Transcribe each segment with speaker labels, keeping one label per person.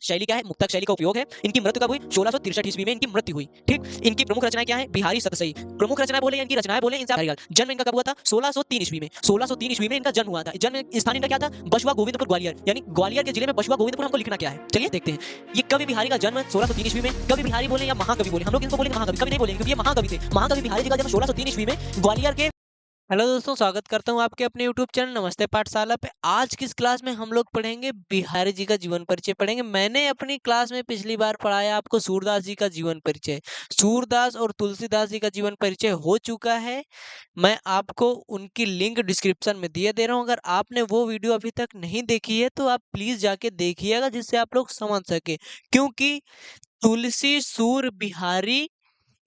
Speaker 1: शैली क्या है, मुक्तक शैली का उपयोग है। इनकी मृत्यु कब हुई? 1663 ईस्वी में इनकी मृत्यु हुई। ठीक, इनकी प्रमुख रचनाएं क्या है? बिहारी सतसई। प्रमुख रचनाएं बोले या इनकी रचनाएं बोले, इनसे आप जन्म इनका कब हुआ था? 1603 ईस्वी में। 1603 ईस्वी में इनका जन्म हुआ था। जन्म स्थान इनका क्या था? बसवा गोविंदपुर ग्वालियर, यानी ग्वालियर के जिले में बसवा गोविंदपुर। हमको लिखना क्या है, चलिए देखते हैं। ये कवि बिहारी का जन्म 1603 ईस्वी में। कवि बिहारी बोले या महाकवि बोले, हम लोग इनको बोलेंगे महाकवि, कवि नहीं बोलेंगे क्योंकि ये महाकवि थे। महाकवि बिहारी जी का जन्म 1603 ईस्वी में ग्वालियर के। हेलो दोस्तों, स्वागत करता हूं आपके अपने YouTube चैनल नमस्ते पाठशाला पे। आज की इस क्लास में हम लोग पढ़ेंगे बिहारी जी का जीवन परिचय पढ़ेंगे। मैंने अपनी क्लास में पिछली बार पढ़ाया आपको सूरदास जी का जीवन परिचय। सूरदास और तुलसीदास जी का जीवन परिचय हो चुका है। मैं आपको उनकी लिंक डिस्क्रिप्शन में दिए दे रहा हूं। अगर आपने वो वीडियो अभी तक नहीं देखी है तो आप प्लीज जाके देखिएगा, जिससे आप लोग समझ सके। क्योंकि तुलसी, सूर, बिहारी,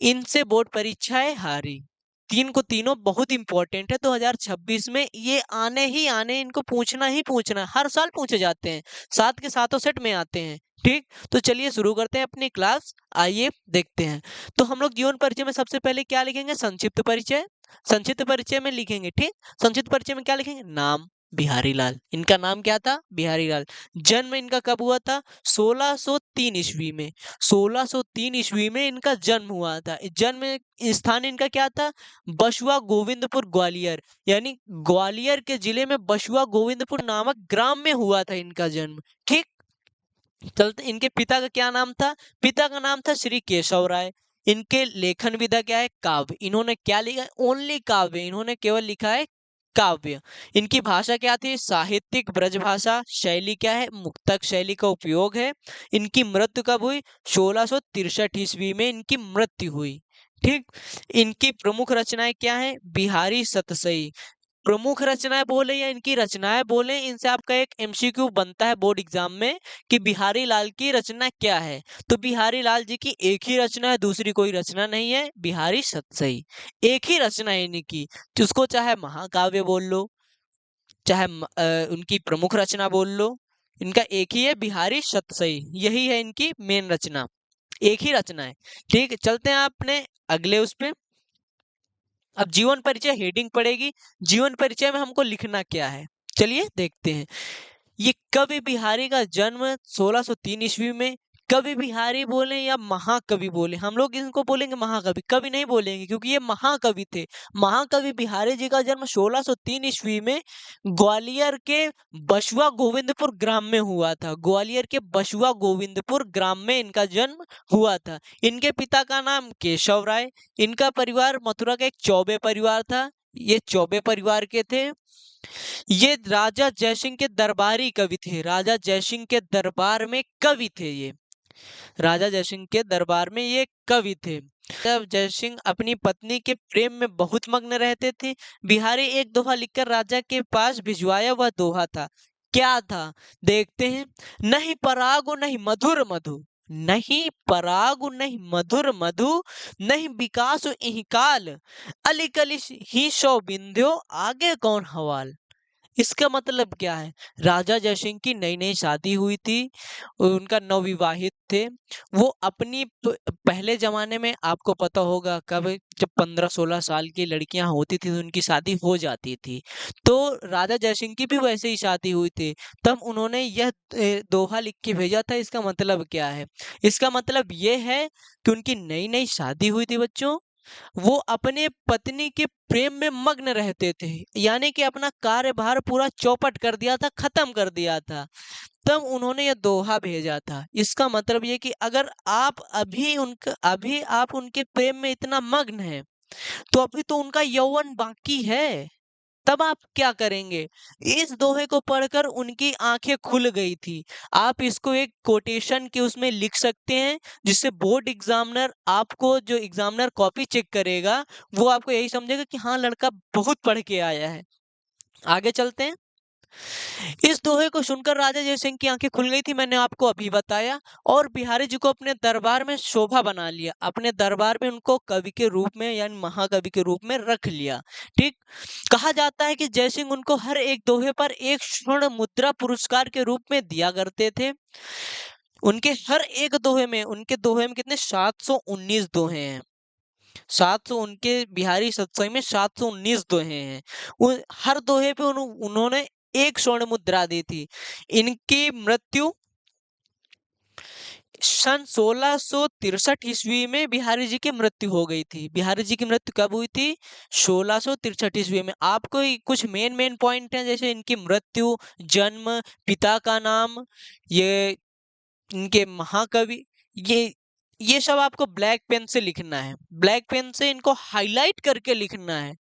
Speaker 1: इनसे बोर्ड परीक्षाएं हारी। तीन को तीनों बहुत इंपॉर्टेंट है। 2026 में ये आने ही आने, इनको पूछना ही पूछना, हर साल पूछे जाते हैं, सात के सातों सेट में आते हैं। ठीक, तो चलिए शुरू करते हैं अपनी क्लास। आइए देखते हैं। तो हम लोग जीवन परिचय में सबसे पहले क्या लिखेंगे? संक्षिप्त परिचय। संक्षिप्त परिचय में लिखेंगे, ठीक, संक्षिप्त परिचय में क्या लिखेंगे? नाम बिहारी लाल। इनका नाम क्या था? बिहारी लाल। जन्म इनका कब हुआ था? 1603 ईस्वी में। 1603 ईस्वी में इनका जन्म हुआ था। जन्म स्थान इनका क्या था? बसवा गोविंदपुर ग्वालियर, यानी ग्वालियर के जिले में बसवा गोविंदपुर नामक ग्राम में हुआ था इनका जन्म। ठीक, चलते। इनके पिता का क्या नाम था? पिता का नाम था श्री केशव राय। इनके लेखन विधा क्या है? काव्य। इन्होंने क्या लिखा है? ओनली काव्य। इन्होंने केवल लिखा है काव्य। इनकी भाषा क्या थी? साहित्यिक ब्रज भाषा। शैली क्या है? मुक्तक शैली का उपयोग है। इनकी मृत्यु कब हुई? 1663 ईस्वी में इनकी मृत्यु हुई। ठीक, इनकी प्रमुख रचनाएं क्या है? बिहारी सतसई। प्रमुख रचनाएं बोले या इनकी रचनाएं बोले, इनसे आपका एक एमसीक्यू बनता है बोर्ड एग्जाम में कि बिहारी लाल की रचना क्या है। तो बिहारी लाल जी की एक ही रचना है, दूसरी कोई रचना नहीं है, बिहारी सतसई। एक ही रचना है इनकी, जिसको चाहे महाकाव्य बोल लो, चाहे उनकी प्रमुख रचना बोल लो, इनका एक ही है, बिहारी सतसई। यही है इनकी मेन रचना, एक ही रचना है। ठीक, चलते हैं अपने अगले उस पे। अब जीवन परिचय हेडिंग पड़ेगी। जीवन परिचय में हमको लिखना क्या है, चलिए देखते हैं। ये कवि बिहारी का जन्म 1603 ईस्वी में। कवि बिहारी बोले या महाकवि बोले, हम लोग इनको बोलेंगे महाकवि, कवि नहीं बोलेंगे क्योंकि ये महाकवि थे। महाकवि बिहारी जी का जन्म 1603 ईस्वी में ग्वालियर के बसवा गोविंदपुर ग्राम में हुआ था। ग्वालियर के बसवा गोविंदपुर ग्राम में इनका जन्म हुआ था। इनके पिता का नाम केशव राय। इनका परिवार मथुरा का एक चौबे परिवार था। ये चौबे परिवार के थे। ये राजा जयसिंह के दरबारी कवि थे। राजा जयसिंह के दरबार में कवि थे ये। राजा जयसिंह के दरबार में ये कवि थे। जब जयसिंह अपनी पत्नी के प्रेम में बहुत मग्न रहते थे, बिहारी एक दोहा लिखकर राजा के पास भिजवाया। वह दोहा था, क्या था देखते हैं। नहीं परागु नहीं मधुर मधु, नहीं परागु नहीं मधुर मधु, नहीं विकास इहि काल, अली कलिश ही सौ बिंध्यो, आगे कौन हवाल। इसका मतलब क्या है? राजा जयसिंह की नई नई शादी हुई थी, उनका नवविवाहित थे वो। अपनी पहले जमाने में आपको पता होगा, कब, जब 15-16 साल की लड़कियां होती थी तो उनकी शादी हो जाती थी। तो राजा जयसिंह की भी वैसे ही शादी हुई थी। तब उन्होंने यह दोहा लिख के भेजा था। इसका मतलब क्या है? इसका मतलब ये है कि उनकी नई नई शादी हुई थी बच्चों, वो अपने पत्नी के प्रेम में मग्न रहते थे, यानी कि अपना कार्यभार पूरा चौपट कर दिया था, खत्म कर दिया था। तब उन्होंने यह दोहा भेजा था। इसका मतलब ये कि अगर आप अभी आप उनके प्रेम में इतना मग्न हैं, तो अभी तो उनका यौवन बाकी है। तब आप क्या करेंगे? इस दोहे को पढ़कर उनकी आंखें खुल गई थी। आप इसको एक कोटेशन के उसमें लिख सकते हैं, जिससे बोर्ड एग्जामिनर आपको, जो एग्जामिनर कॉपी चेक करेगा, वो आपको यही समझेगा कि हाँ, लड़का बहुत पढ़ के आया है। आगे चलते हैं। इस दोहे को सुनकर राजा जयसिंह की आंखें खुल गई थी, मैंने आपको अभी बताया। और बिहारी जी को अपने दरबार में शोभा बना लिया। अपने दरबार में उनको कवि के रूप में, यानी महाकवि के रूप में रख लिया। ठीक, कहा जाता है कि जयसिंह उनको हर एक दोहे पर एक स्वर्ण मुद्रा पुरस्कार के रूप में दिया करते थे। उनके हर एक दोहे में, उनके दोहे में कितने, 719 दोहे हैं। 700, उनके बिहारी सतसई में 719 दोहे हैं। हर दोहे पे उन्होंने एक स्वर्ण मुद्रा दी थी। इनकी मृत्यु सन 1663 ईस्वी में बिहारी जी की मृत्यु हो गई थी। बिहारी जी की मृत्यु कब हुई थी? 1663 ईस्वी में। आपको कुछ मेन पॉइंट हैं, जैसे इनकी मृत्यु, जन्म, पिता का नाम, ये इनके महाकवि, ये सब आपको ब्लैक पेन से लिखना है। ब्लैक पेन से इनको हाईलाइट करके लिखना है,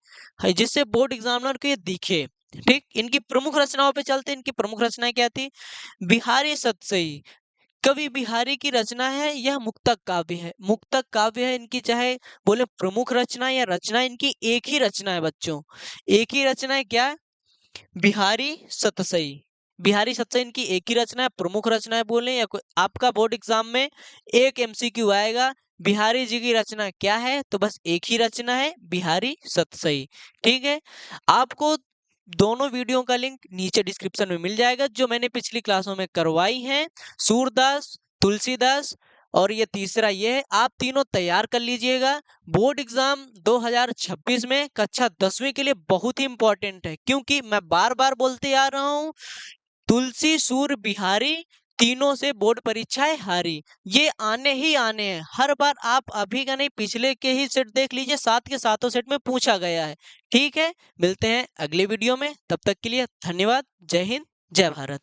Speaker 1: जिससे बोर्ड एग्जामिनर को ये दिखे। ठीक, इनकी प्रमुख रचनाओं पे चलते। इनकी प्रमुख रचनाएं क्या थी? बिहारी सतसई, कवि बिहारी की रचना है, यह मुक्तक काव्य है। मुक्तक काव्य है इनकी, चाहे बोले प्रमुख रचना या रचना, इनकी एक ही रचना है बच्चों। एक ही रचना है, क्या? बिहारी सतसई। बिहारी सतसई इनकी एक ही रचना है, प्रमुख रचना है बोले, या आपका बोर्ड एग्जाम में एक एमसीक्यू आएगा, बिहारी जी की रचना क्या है? तो बस एक ही रचना है, बिहारी सतसई। ठीक है, आपको दोनों वीडियो का लिंक नीचे डिस्क्रिप्शन में मिल जाएगा, जो मैंने पिछली क्लासों में करवाई है। सूरदास, तुलसीदास, और ये तीसरा ये है। आप तीनों तैयार कर लीजिएगा। बोर्ड एग्जाम 2026 में कक्षा 10वीं के लिए बहुत ही इंपॉर्टेंट है, क्योंकि मैं बार बार बोलते आ रहा हूँ, तुलसी, सूर, बिहारी तीनों से बोर्ड परीक्षाएं हारी। ये आने ही आने हैं हर बार। आप अभी का नहीं, पिछले के ही सेट देख लीजिए, 7 के 7 सेट में पूछा गया है। ठीक है, मिलते हैं अगले वीडियो में, तब तक के लिए धन्यवाद। जय हिंद, जय भारत।